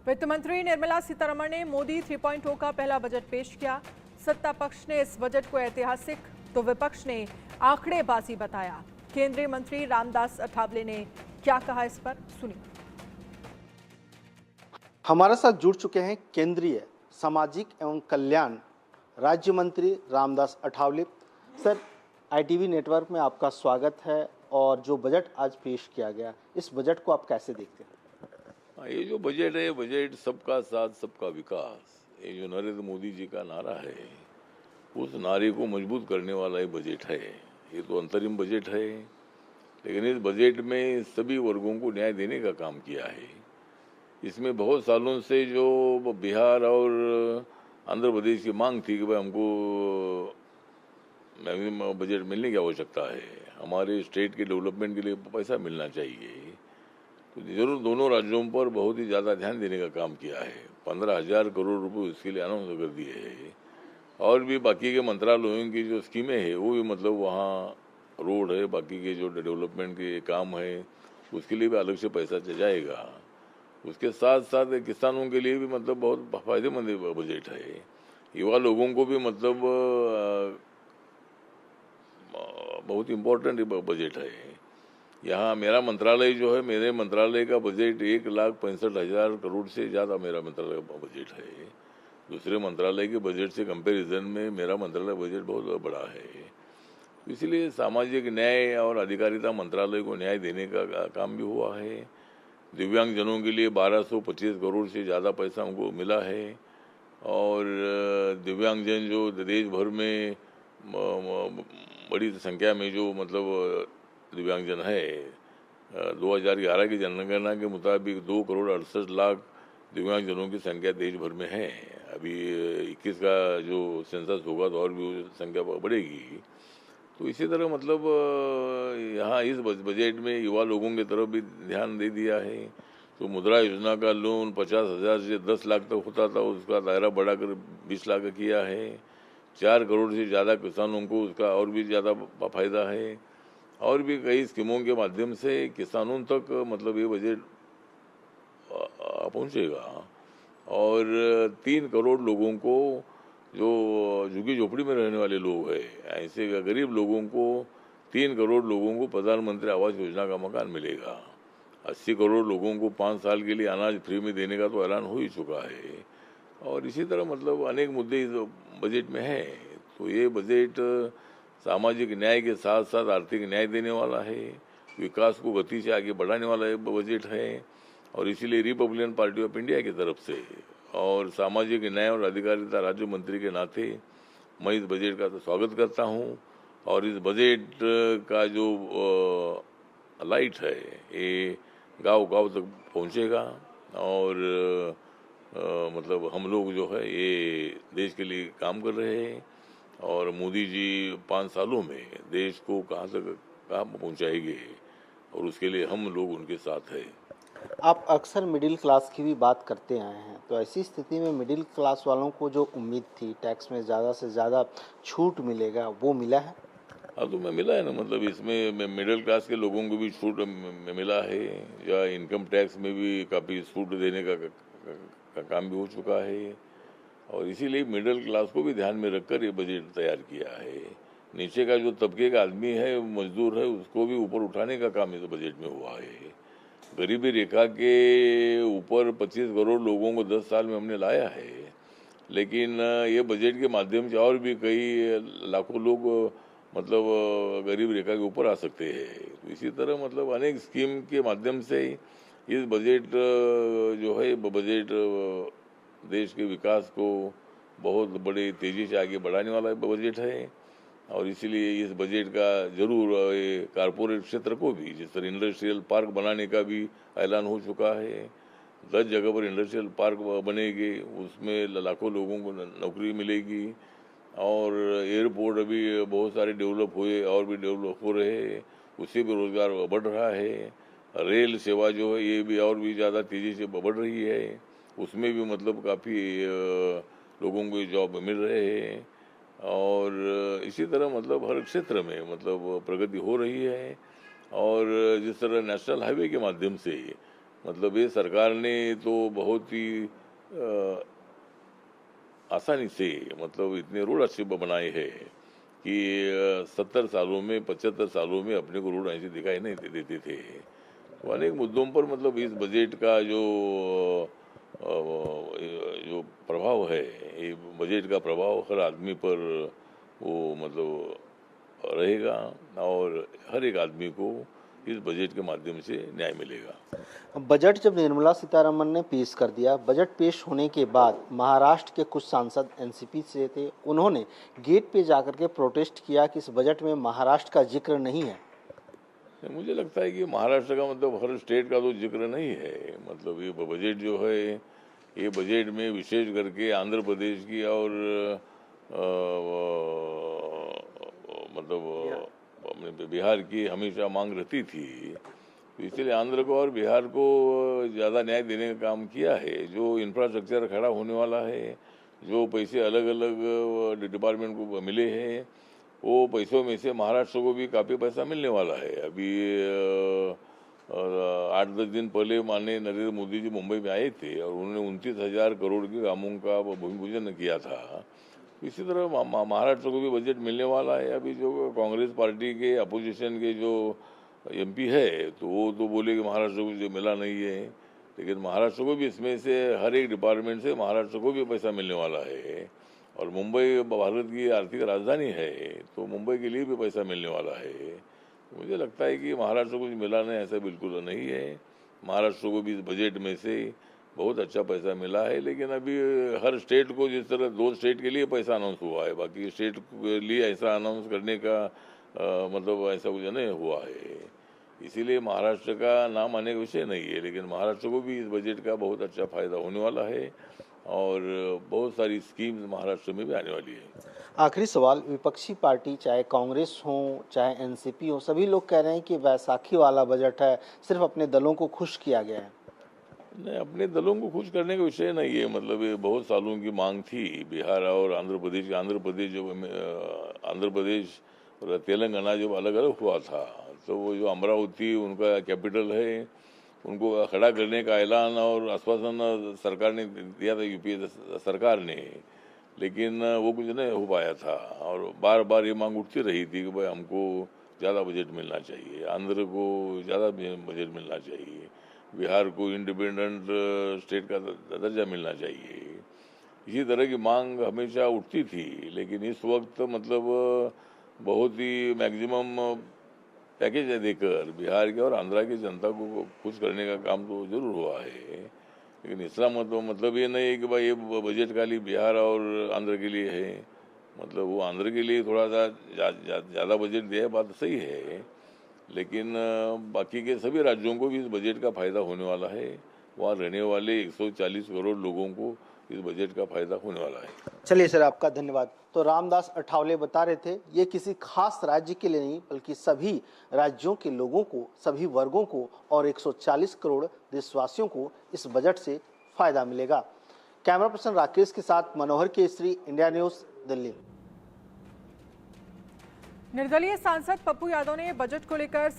वित्त मंत्री निर्मला सीतारमण ने मोदी 3.0 का पहला बजट पेश किया। सत्ता पक्ष ने इस बजट को ऐतिहासिक तो विपक्ष ने आंकड़ेबाजी बताया। केंद्रीय मंत्री रामदास अठावले ने क्या कहा, इस पर सुनिए। हमारे साथ जुड़ चुके हैं केंद्रीय सामाजिक एवं कल्याण राज्य मंत्री Ramdas Athawale. Sir, ITV network में आपका स्वागत है। और जो बजट आज पेश किया गया, इस बजट को आप कैसे देखते हैं? ये जो बजट है, बजट सबका साथ सबका विकास, ये जो नरेंद्र मोदी जी का नारा है, उस नारे को मजबूत करने वाला ये बजट है। ये तो अंतरिम बजट है, लेकिन इस बजट में सभी वर्गों को न्याय देने का काम किया है। इसमें बहुत सालों से जो बिहार और आंध्र प्रदेश की मांग थी कि भाई हमको मैक्सिमम बजट मिलने की आवश्यकता है, हमारे स्टेट के डेवलपमेंट के लिए पैसा मिलना चाहिए, तो जरूर दोनों राज्यों पर बहुत ही ज़्यादा ध्यान देने का काम किया है। 15,000 करोड़ रुपए इसके लिए अनाउंस कर दिए हैं। और भी बाकी के मंत्रालयों की जो स्कीमें हैं वो भी मतलब वहाँ रोड है, बाकी के जो डेवलपमेंट के काम है उसके लिए भी अलग से पैसा जाएगा। उसके साथ साथ किसानों के लिए भी मतलब बहुत फायदेमंद बजट है। युवा लोगों को भी मतलब बहुत इम्पोर्टेंट बजट है। यहाँ मेरा मंत्रालय जो है, मेरे मंत्रालय का बजट 1,65,000 करोड़ से ज़्यादा मेरा मंत्रालय का बजट है। दूसरे मंत्रालय के बजट से कंपैरिजन में मेरा मंत्रालय बजट बहुत बड़ा है। इसलिए सामाजिक न्याय और अधिकारिता मंत्रालय को न्याय देने का काम भी हुआ है। दिव्यांगजनों के लिए 1,225 करोड़ से ज़्यादा पैसा हमको मिला है। और दिव्यांगजन जो देश भर में बड़ी संख्या में जो मतलब दिव्यांगजन है, 2011 की जनगणना के मुताबिक 2,68,00,000 दिव्यांगजनों की संख्या देश भर में है। अभी 21 का जो सेंसस होगा तो और भी संख्या बढ़ेगी। तो इसी तरह मतलब यहाँ इस बजट में युवा लोगों की तरफ भी ध्यान दे दिया है। तो मुद्रा योजना का लोन 50,000 से 10 लाख तक होता था, उसका दायरा बढ़ाकर 20 लाख किया है। 4 करोड़ से ज़्यादा किसानों को उसका और भी ज़्यादा फायदा है। और भी कई स्कीमों के माध्यम से किसानों तक मतलब ये बजट पहुंचेगा। और 3 करोड़ लोगों को, जो झुग्गी झोपड़ी में रहने वाले लोग हैं, ऐसे गरीब लोगों को 3 करोड़ लोगों को प्रधानमंत्री आवास योजना का मकान मिलेगा। 80 करोड़ लोगों को 5 साल के लिए अनाज फ्री में देने का तो ऐलान हो ही चुका है। और इसी तरह मतलब अनेक मुद्दे इस बजट में हैं। तो ये बजट सामाजिक न्याय के साथ साथ आर्थिक न्याय देने वाला है, विकास को गति से आगे बढ़ाने वाला बजट है। और इसीलिए रिपब्लिकन पार्टी ऑफ इंडिया की तरफ से और सामाजिक न्याय और अधिकारिता राज्य मंत्री के नाते मैं इस बजट का तो स्वागत करता हूं। और इस बजट का जो लाइट है ये गांव-गांव तक पहुंचेगा। और मतलब हम लोग जो है ये देश के लिए काम कर रहे हैं। और मोदी जी 5 सालों में देश को कहाँ पहुंचाएंगे, और उसके लिए हम लोग उनके साथ हैं। आप अक्सर मिडिल क्लास की भी बात करते आए हैं, तो ऐसी स्थिति में मिडिल क्लास वालों को जो उम्मीद थी टैक्स में ज़्यादा से ज़्यादा छूट मिलेगा, वो मिला है? हाँ, तो मैं मिला है ना, मतलब इसमें मिडिल क्लास के लोगों को भी छूट मिला है, या इनकम टैक्स में भी काफ़ी छूट देने का काम भी हो चुका है। और इसीलिए मिडिल क्लास को भी ध्यान में रखकर ये बजट तैयार किया है। नीचे का जो तबके का आदमी है, मजदूर है, उसको भी ऊपर उठाने का काम इस बजट में हुआ है। गरीबी रेखा के ऊपर 25 करोड़ लोगों को 10 साल में हमने लाया है। लेकिन ये बजट के माध्यम से और भी कई लाखों लोग मतलब गरीब रेखा के ऊपर आ सकते हैं। तो इसी तरह मतलब अनेक स्कीम के माध्यम से इस बजट जो है बजट देश के विकास को बहुत बड़ी तेज़ी से आगे बढ़ाने वाला बजट है। और इसीलिए इस बजट का जरूर ये कारपोरेट क्षेत्र को भी, जिस तरह इंडस्ट्रियल पार्क बनाने का भी ऐलान हो चुका है। 10 जगह पर इंडस्ट्रियल पार्क बनेंगे, उसमें लाखों लोगों को नौकरी मिलेगी। और एयरपोर्ट अभी बहुत सारे डेवलप हुए और भी डेवलप हो रहे हैं, उससे भी रोजगार बढ़ रहा है। रेल सेवा जो है ये भी और भी ज़्यादा तेज़ी से बढ़ रही है, उसमें भी मतलब काफ़ी लोगों को जॉब मिल रहे हैं। और इसी तरह मतलब हर क्षेत्र में मतलब प्रगति हो रही है। और जिस तरह नेशनल हाईवे के माध्यम से मतलब ये सरकार ने तो बहुत ही आसानी से मतलब इतने रोड अच्छे बनाए हैं कि 70 सालों में 75 सालों में अपने को रोड ऐसे दिखाई नहीं देते थे। तो अनेक मुद्दों पर मतलब इस बजट का जो प्रभाव है, ये बजट का प्रभाव हर आदमी पर वो मतलब रहेगा और हर एक आदमी को इस बजट के माध्यम से न्याय मिलेगा। बजट जब निर्मला सीतारमण ने पेश कर दिया, बजट पेश होने के बाद महाराष्ट्र के कुछ सांसद एनसीपी से थे, उन्होंने गेट पे जाकर के प्रोटेस्ट किया कि इस बजट में महाराष्ट्र का जिक्र नहीं है। मुझे लगता है कि महाराष्ट्र का मतलब हर स्टेट का तो जिक्र नहीं है। मतलब ये बजट जो है, ये बजट में विशेष करके आंध्र प्रदेश की और मतलब अपने बिहार की हमेशा मांग रहती थी, तो इसलिए आंध्र को और बिहार को ज़्यादा न्याय देने का काम किया है। जो इंफ्रास्ट्रक्चर खड़ा होने वाला है, जो पैसे अलग अलग डिपार्टमेंट को मिले हैं, वो पैसों में से महाराष्ट्र को भी काफ़ी पैसा मिलने वाला है। अभी 8-10 दिन पहले माननीय नरेंद्र मोदी जी मुंबई में आए थे और उन्होंने 29,000 करोड़ के कामों का भूमि पूजन किया था। इसी तरह महाराष्ट्र को भी बजट मिलने वाला है। अभी जो कांग्रेस पार्टी के अपोजिशन के जो एमपी है, तो वो तो बोले कि महाराष्ट्र को जो मिला नहीं है, लेकिन महाराष्ट्र को भी इसमें से हर एक डिपार्टमेंट से महाराष्ट्र को भी पैसा मिलने वाला है। और मुंबई भारत की आर्थिक राजधानी है, तो मुंबई के लिए भी पैसा मिलने वाला है। मुझे लगता है कि महाराष्ट्र को मिला नहीं, ऐसा बिल्कुल नहीं है। महाराष्ट्र को भी इस बजट में से बहुत अच्छा पैसा मिला है, लेकिन अभी हर स्टेट को जिस तरह 2 स्टेट के लिए पैसा अनाउंस हुआ है, बाकी स्टेट के लिए ऐसा अनाउंस करने का मतलब ऐसा कुछ नहीं हुआ है। इसीलिए महाराष्ट्र का नाम आने का विषय नहीं है, लेकिन महाराष्ट्र को भी इस बजट का बहुत अच्छा फायदा होने वाला है और बहुत सारी स्कीम्स महाराष्ट्र में भी आने वाली है। आखिरी सवाल, विपक्षी पार्टी चाहे कांग्रेस हो चाहे एनसीपी हो, सभी लोग कह रहे हैं कि वैसाखी वाला बजट है, सिर्फ अपने दलों को खुश किया गया है। नहीं, अपने दलों को खुश करने का विषय नहीं है। मतलब ये बहुत सालों की मांग थी बिहार और आंध्र प्रदेश और तेलंगाना जब अलग अलग हुआ था, तो वो जो अमरावती उनका कैपिटल है, उनको खड़ा करने का ऐलान और आश्वासन सरकार ने दिया था, यूपीए सरकार ने, लेकिन वो कुछ नहीं हो पाया था। और बार बार ये मांग उठती रही थी कि भाई हमको ज़्यादा बजट मिलना चाहिए, आंध्र को ज़्यादा बजट मिलना चाहिए, बिहार को इंडिपेंडेंट स्टेट का दर्जा मिलना चाहिए। इसी तरह की मांग हमेशा उठती थी, लेकिन इस वक्त मतलब बहुत ही मैक्सिमम पैकेज देकर बिहार के और आंध्रा की जनता को खुश करने का काम तो जरूर हुआ है। लेकिन इसका मतलब ये नहीं है कि भाई ये बजट खाली बिहार और आंध्र के लिए है। मतलब वो आंध्र के लिए थोड़ा सा ज़्यादा बजट दिया है, बात सही है, लेकिन बाकी के सभी राज्यों को भी इस बजट का फायदा होने वाला है। वहाँ रहने वाले 140 करोड़ लोगों को इस बजट का फायदा होने वाला है। चलिए सर, आपका धन्यवाद। तो रामदास अठावले बता रहे थे, ये किसी खास राज्य के लिए नहीं, बल्कि सभी राज्यों के लोगों को, सभी वर्गों को और 140 करोड़ देशवासियों को इस बजट से फायदा मिलेगा। कैमरा पर्सन राकेश के साथ मनोहर केसरी, इंडिया न्यूज, दिल्ली। निर्दलीय सांसद पप्पू यादव ने बजट को लेकर